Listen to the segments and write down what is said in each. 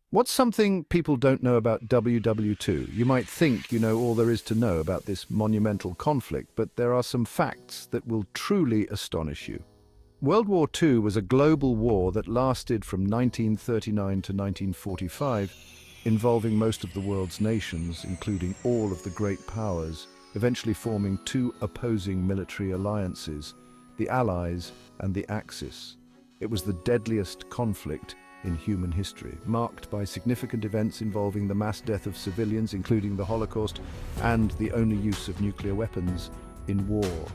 What's something people don't know about WW2? You might think you know all there is to know about this monumental conflict, but there are some facts that will truly astonish you. World War II was a global war that lasted from 1939 to 1945, involving most of the world's nations, including all of the great powers, eventually forming two opposing military alliances, the Allies and the Axis. It was the deadliest conflict in human history, marked by significant events involving the mass death of civilians, including the Holocaust, and the only use of nuclear weapons in war.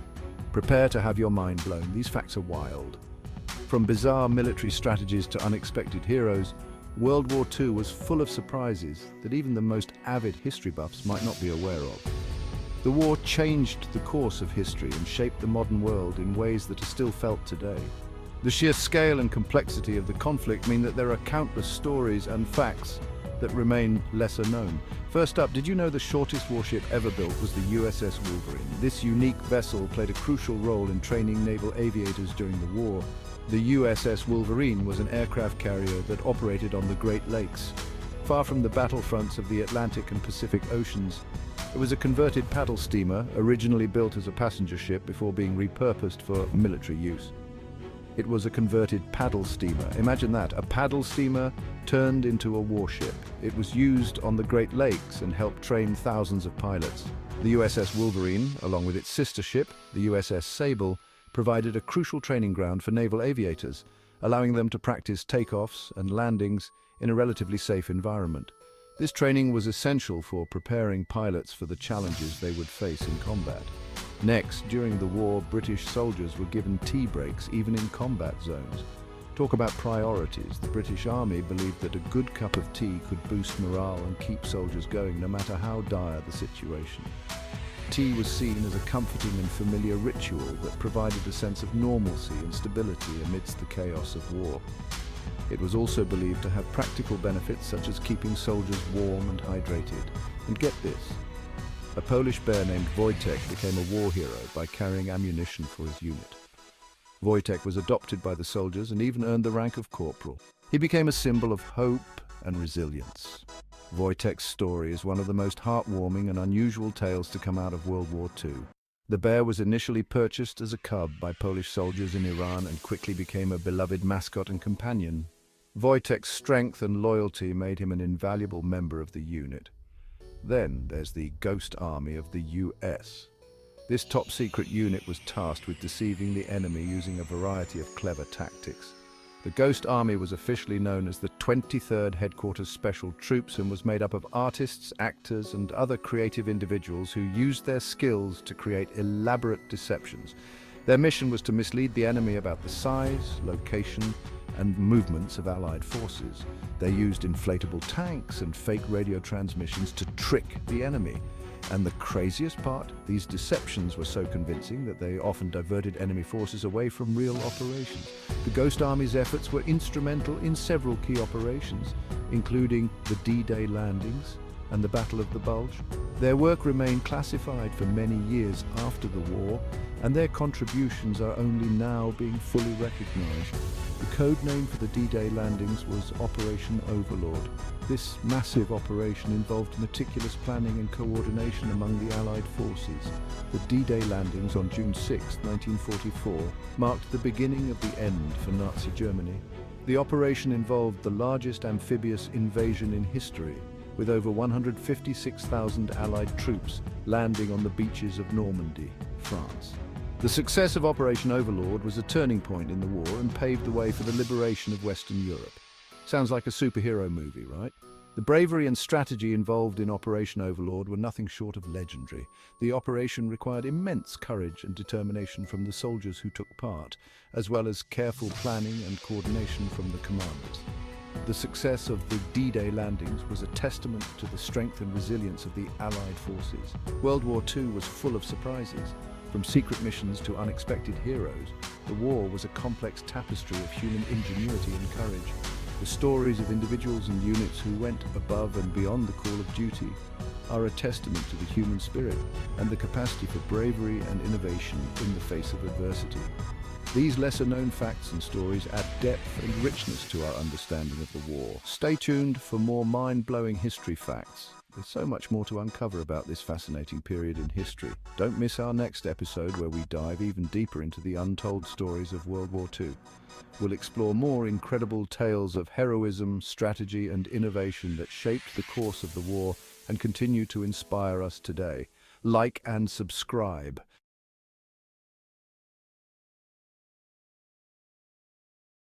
Prepare to have your mind blown. These facts are wild. From bizarre military strategies to unexpected heroes, World War II was full of surprises that even the most avid history buffs might not be aware of. The war changed the course of history and shaped the modern world in ways that are still felt today. The sheer scale and complexity of the conflict mean that there are countless stories and facts that remain lesser known. First up, did you know the shortest warship ever built was the USS Wolverine? This unique vessel played a crucial role in training naval aviators during the war. The USS Wolverine was an aircraft carrier that operated on the Great Lakes. Far from the battlefronts of the Atlantic and Pacific Oceans, it was a converted paddle steamer, originally built as a passenger ship before being repurposed for military use. It was a converted paddle steamer. Imagine that, a paddle steamer turned into a warship. It was used on the Great Lakes and helped train thousands of pilots. The USS Wolverine, along with its sister ship, the USS Sable, provided a crucial training ground for naval aviators, allowing them to practice takeoffs and landings in a relatively safe environment. This training was essential for preparing pilots for the challenges they would face in combat. Next, during the war, British soldiers were given tea breaks even in combat zones. Talk about priorities. The British Army believed that a good cup of tea could boost morale and keep soldiers going no matter how dire the situation. Tea was seen as a comforting and familiar ritual that provided a sense of normalcy and stability amidst the chaos of war. It was also believed to have practical benefits such as keeping soldiers warm and hydrated. And get this, a Polish bear named Wojtek became a war hero by carrying ammunition for his unit. Wojtek was adopted by the soldiers and even earned the rank of corporal. He became a symbol of hope and resilience. Wojtek's story is one of the most heartwarming and unusual tales to come out of World War II. The bear was initially purchased as a cub by Polish soldiers in Iran and quickly became a beloved mascot and companion. Wojtek's strength and loyalty made him an invaluable member of the unit. Then there's the Ghost Army of the US. This top-secret unit was tasked with deceiving the enemy using a variety of clever tactics. The Ghost Army was officially known as the 23rd Headquarters Special Troops and was made up of artists, actors, and other creative individuals who used their skills to create elaborate deceptions. Their mission was to mislead the enemy about the size, location, and movements of Allied forces. They used inflatable tanks and fake radio transmissions to trick the enemy. And the craziest part, these deceptions were so convincing that they often diverted enemy forces away from real operations. The Ghost Army's efforts were instrumental in several key operations, including the D-Day landings and the Battle of the Bulge. Their work remained classified for many years after the war, and their contributions are only now being fully recognized. The code name for the D-Day landings was Operation Overlord. This massive operation involved meticulous planning and coordination among the Allied forces. The D-Day landings on June 6, 1944, marked the beginning of the end for Nazi Germany. The operation involved the largest amphibious invasion in history, with over 156,000 Allied troops landing on the beaches of Normandy, France. The success of Operation Overlord was a turning point in the war and paved the way for the liberation of Western Europe. Sounds like a superhero movie, right? The bravery and strategy involved in Operation Overlord were nothing short of legendary. The operation required immense courage and determination from the soldiers who took part, as well as careful planning and coordination from the commanders. The success of the D-Day landings was a testament to the strength and resilience of the Allied forces. World War II was full of surprises. From secret missions to unexpected heroes, the war was a complex tapestry of human ingenuity and courage. The stories of individuals and units who went above and beyond the call of duty are a testament to the human spirit and the capacity for bravery and innovation in the face of adversity. These lesser-known facts and stories add depth and richness to our understanding of the war. Stay tuned for more mind-blowing history facts. There's so much more to uncover about this fascinating period in history. Don't miss our next episode where we dive even deeper into the untold stories of World War II. We'll explore more incredible tales of heroism, strategy, and innovation that shaped the course of the war and continue to inspire us today. Like and subscribe